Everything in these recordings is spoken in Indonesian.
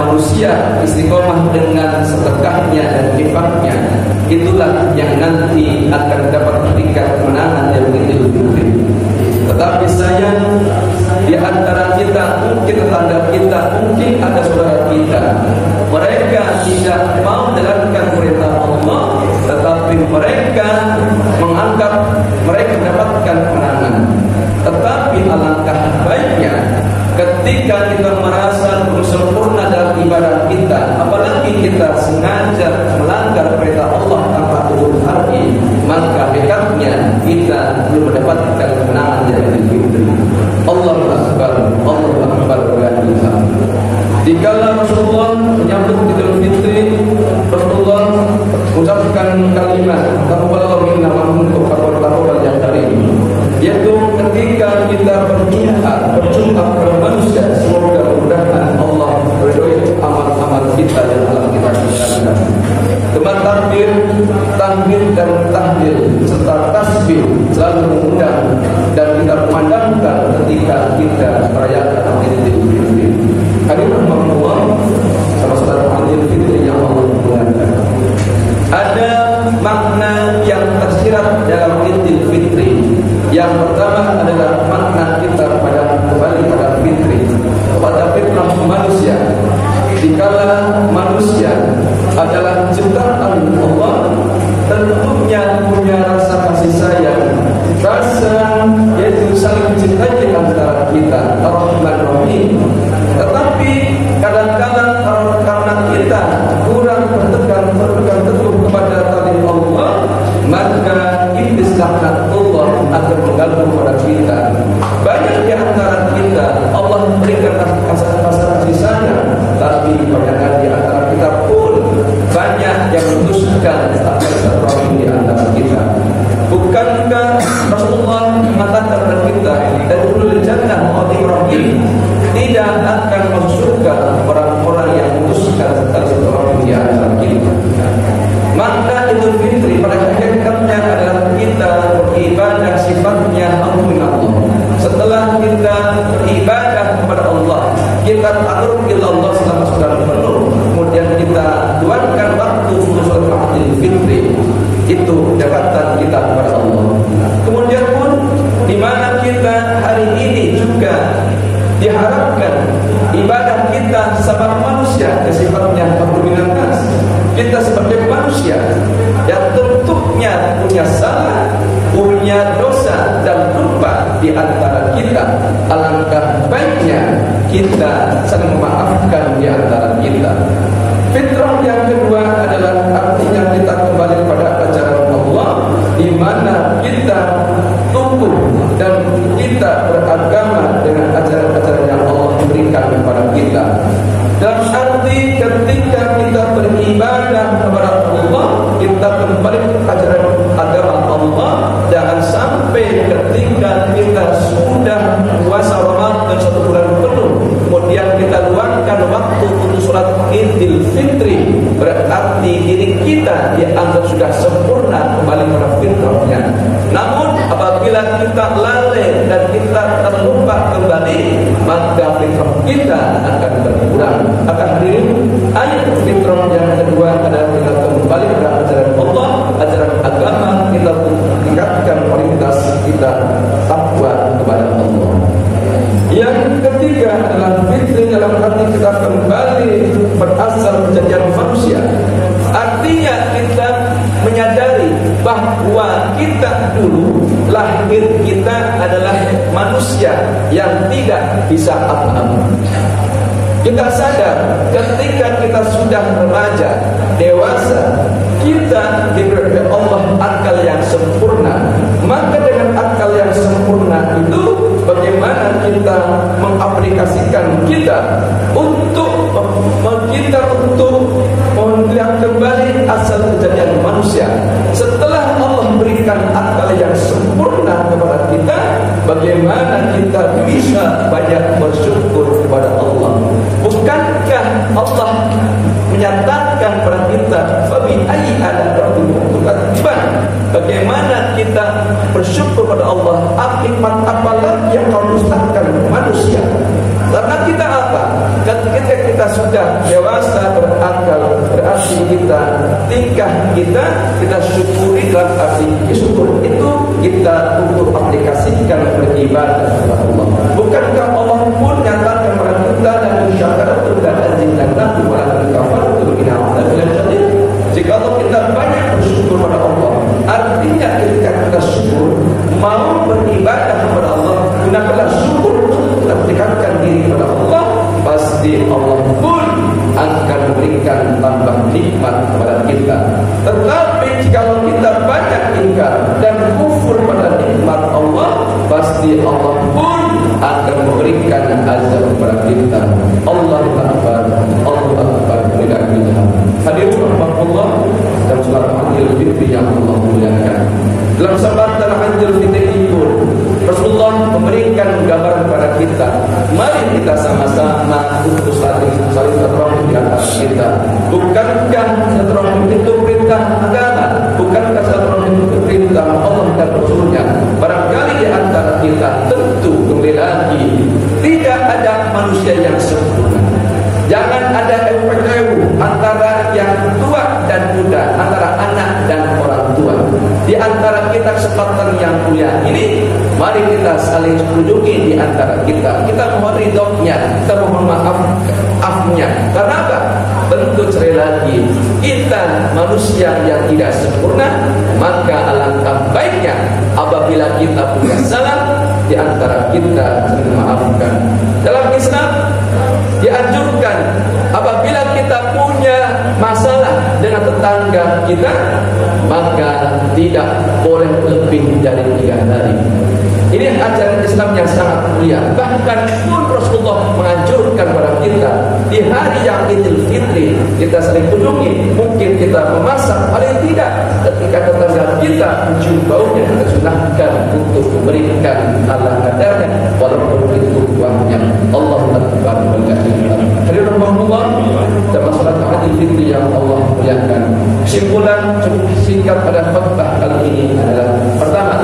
Manusia istiqomah dengan sedekahnya dan infak nanti akan dapat tingkat kemenangan yang Idul Fitri. Tetapi sayang, di antara kita, mungkin tetangga kita, mungkin ada saudara kita, mereka tidak mau menjalankan perintah Allah, tetapi mereka menganggap mereka mendapatkan kemenangan. Tetapi alangkah baiknya ketika kita merasa belum sempurna dalam ibadah kita, apalagi kita sengaja melanggar perintah Allah tanpa urut hati, maka dekatnya kita belum mendapatkan kemenangan dari Idul Fitri. Allahu Akbar, Allahu Akbar walillah. Dikala Rasulullah menyambut Idul Fitri, Rasulullah mengucapkan kalimat taqabbalallahu minna wa minkum taqabbal yang karim, yaitu ketika kita berjumpa kepada manusia, semoga mudah-mudahan Allah meridhoi amal-amal kita yang telah kita kerjakan. Teman takbir, tahmid dan tahlil serta tasbih selalu mengundang dan kita memandangkan ketika kita merayakan Idul Fitri. Hadirin rahmatullah, sama-sama Idul Fitri yang Allah muliakan. Ada makna yang tersirat dalam Idul Fitri. Yang pertama adalah makna kita kembali pada fitri, kepada fitrah manusia. Dikala manusia adalah ciptaan Allah, tentunya punya rasa kasih sayang, rasa yaitu saling mencintai antara kita, Ar-Rahman Rahim. Tetapi kadang-kadang karena kita kurang berpegang teguh kepada tali Allah, maka iblis laknat Allah akan mengganggu pada kita. Banyak di antara kita Allah memberikan rasa kasih sayang, tapi banyak di antara kita pun banyak yang memutuskan silaturahmi di antara kita. Bukankah Rasulullah mengatakan kepada kita, "Tadkhulul jannah mu'min," tidak akan masuk surga orang-orang yang memutuskan silaturahmi di antara kita. Maka Idul Fitri pada hakikatnya adalah kita beribadah sifatnya Allah. Setelah kita beribadah kepada Allah, kita takarrub kepada Allah selama sebulan penuh, kemudian kita luangkan waktu untuk sholat Idul Fitri. Itu dekatan kita kepada Allah. Kemudian pun di mana kita hari ini juga diharapkan ibadah kita sebagai manusia, sifatnya berdominan. Kita sebagai manusia yang tentunya punya salah, punya dosa dan lupa di antara kita. Alangkah baiknya kita saling memaafkan di antara kita. Fitrah yang kedua adalah artinya kita kembali kepada ajaran Allah, di mana kita tumbuh dan kita beragama dengan ajaran-ajaran yang Allah berikan kepada kita. Dalam arti ketika kita beribadah kepada Allah, kita kembali ke ajaran agama Allah. Jangan sampai ketika kita sudah puasa Ramadan 1 bulan penuh, kemudian kita luangkan waktu untuk sholat Idul Fitri, berarti diri kita dianggap sudah sempurna kembali pada fitrahnya. Namun apabila kita lalai dan kita terlupa kembali, maka fitrah kita akan berkurang. Akan hadirin, ayat fitrah yang kedua adalah kita kembali pada ajaran Allah, ajaran agama, kita tingkatkan kualitas kita takwa kepada Allah. Yang ketiga adalah fitri dalam arti kita kembali berasal kejadian manusia. Artinya kita menyadari bahwa kita dulu lahir kita adalah manusia yang tidak bisa apa-apa. Kita sadar ketika kita sudah remaja, dewasa, kita diberi Allah akal yang sempurna. Maka dengan akal yang sempurna itu, bagaimana kita mengaplikasikan kita untuk melihat kembali asal kejadian manusia. Setelah Allah berikan akal yang sempurna kepada kita, bagaimana kita bisa banyak bersyukur kepada Allah. Bukankah Allah menyatakan kepada kita, "Fabi ayyi ala'i tukadziban?" Bagaimana kita bersyukur kepada Allah? Akibat apalah yang kau dustakan manusia? Karena kita apa? Ketika kita sudah dewasa berakal, berarti kita tingkah kita syukuri dalam arti syukur itu kita untuk aplikasikan beribadah kepada Allah. Bukankah Allah pun nyatakan kepada kita dan syakaratul azidannakum wa la kafartum inna adzabi syadid. Jika kita banyak bersyukur kepada Allah, artinya ketika kita syukur mau beribadah kepada Allah, gunakanlah syukur untuk mendekatkan diri kepada Allah, pasti Allah pun akan memberikan tambah nikmat kepada kita. Tetapi jika kita banyak ingkar dan kufur pada nikmat Allah, pasti Allah pun akan memberikan azab kepada kita. Allah Akbar, Allah Akbar. Hadirin rahmatullah dan salat Idul Fitri yang Allah muliakan. Dalam sabda Idul Fitri itu Rasulullah memberikan gambaran kepada kita. Mari kita sama-sama untuk saling silaturahmi di antara kita. Bukankah silaturahmi itu perintah agama? Bukankah silaturahmi itu perintah Allah dan Rasulnya? Barangkali di antara kita tentu kembali lagi tidak ada manusia yang sempurna. Jangan ada ewu antara yang tua dan muda, antara anak dan orang tua. Di antara kita kesempatan yang mulia ini, mari kita saling kunjungi di antara kita. Kita mohon ridhonya, kita mohon maafnya. Karena apa? Tentu sekali lagi, kita manusia yang tidak sempurna, maka alangkah baiknya apabila kita punya salah di antara kita saling memaafkan. Dalam Islam dianjurkan apabila kita punya masalah dengan tetangga kita, maka tidak boleh lebih dari 3 hari. Ini ajaran Islam yang sangat mulia. Bahkan pun Rasulullah menganjurkan kepada kita di hari yang Idul Fitri kita saling kunjungi. Mungkin kita memasak, paling tidak ketika tetangga kita mencium baunya, kita sunahkan untuk memberikan ala kadarnya, walaupun itu uangnya. Allah Akbar. Hadirin rahmatullah dan masalah Idul Fitri yang Allah muliakan. Kesimpulan cukup singkat pada khutbah kali ini adalah: pertama,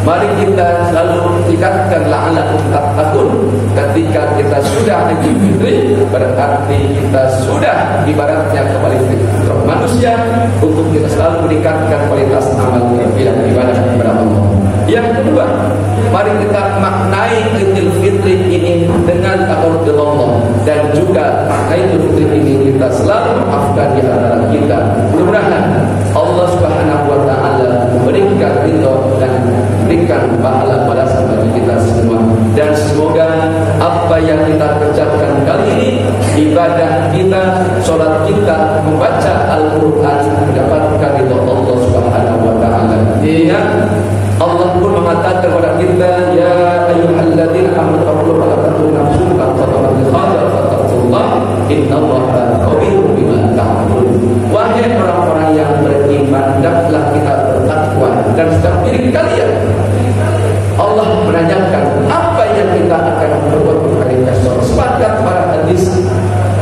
mari kita selalu tingkatkan la'alakum tattaqun. Ketika kita sudah Idul Fitri, berarti kita sudah ibaratnya kembali ke manusia untuk kita selalu meningkatkan kualitas amal yang ibadah kepada Allah. Yang kedua, mari kita maknai Idul Fitri ini dengan takabur Allah, dan juga maknai Idul Fitri ini kita selalu memaafkan di antara kita. Mudah-mudahan Allah Subhanahu wa taala memberikan ridho dan berikan pahala balasan bagi kita semua. Dan semoga apa yang kita kerjakan kali ini, ibadah kita, sholat kita, membaca Al-Quran, mendapatkan ridho Allah Subhanahu wa taala. Allah pun mengatakan kepada kita, ya ayyuhalladzina amanu taqullaha wa la taqutu nafsun ma qaddamat lighadin fattaqullaha innallaha khabirum bima ta'malun. Wahai orang-orang yang beriman, hendaklah kita bertakwa dan setiap diri kalian. Allah menanyakan apa yang kita akan berbuat hari esok. Sepakat para hadis,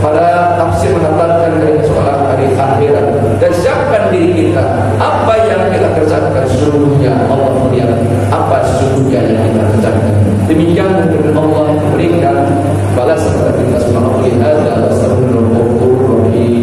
para tafsir mengatakan hari esok hari akhirat. Dan siapkan diri kita, apa yang kita kerjakan sesungguhnya Allah melihat apa sesungguhnya yang kita kerjakan. Demikian mungkin Allah memberikan balasan kepada kita semua. Hadza astagfirullahal rahim.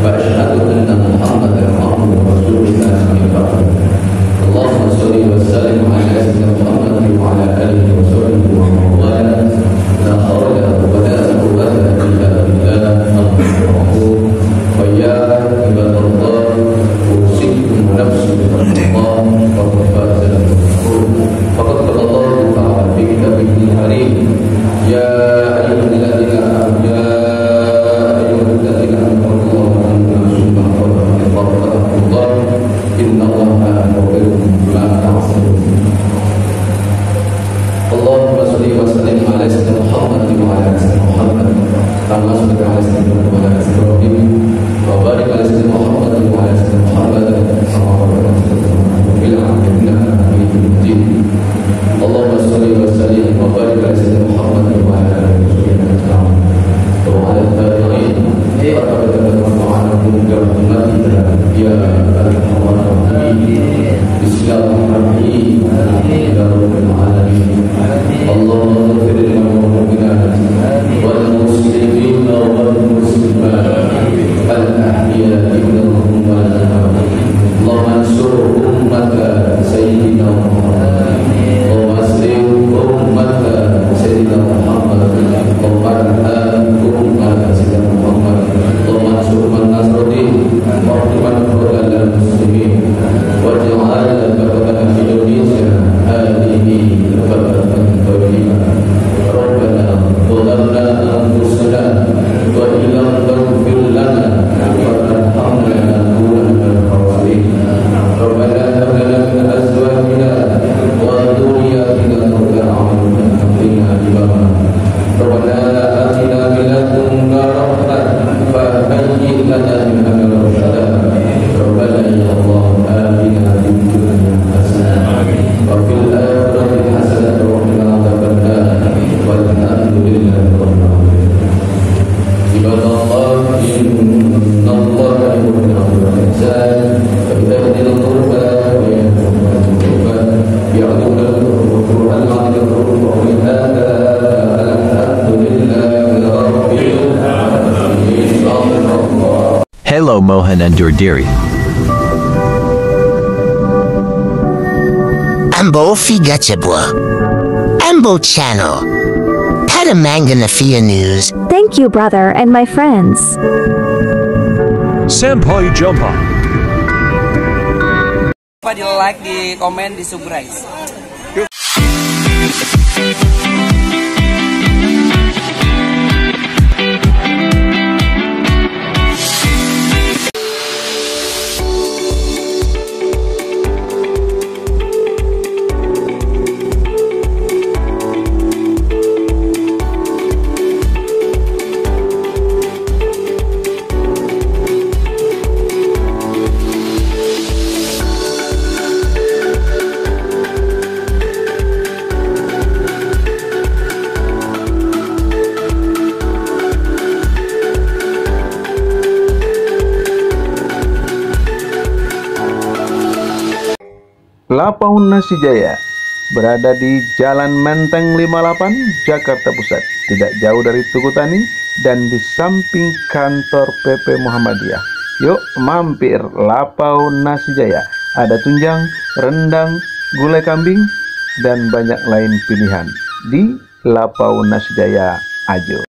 وأشهد أن محمدا عبده ورسوله. unendur diri. Ambo Figa Cebua. Ambo Channel. Padamanganafia News. Thank you, brother and my friends. Senpai Jumpa. Lupa di like, di komen, di subscribe. Lapaun Nasi Jaya berada di Jalan Menteng 58, Jakarta Pusat, tidak jauh dari Tugu Tani dan di samping kantor PP Muhammadiyah. Yuk mampir Lapaun Nasi Jaya. Ada tunjang, rendang, gulai kambing, dan banyak lain pilihan di Lapaun Nasi Jaya Ajo.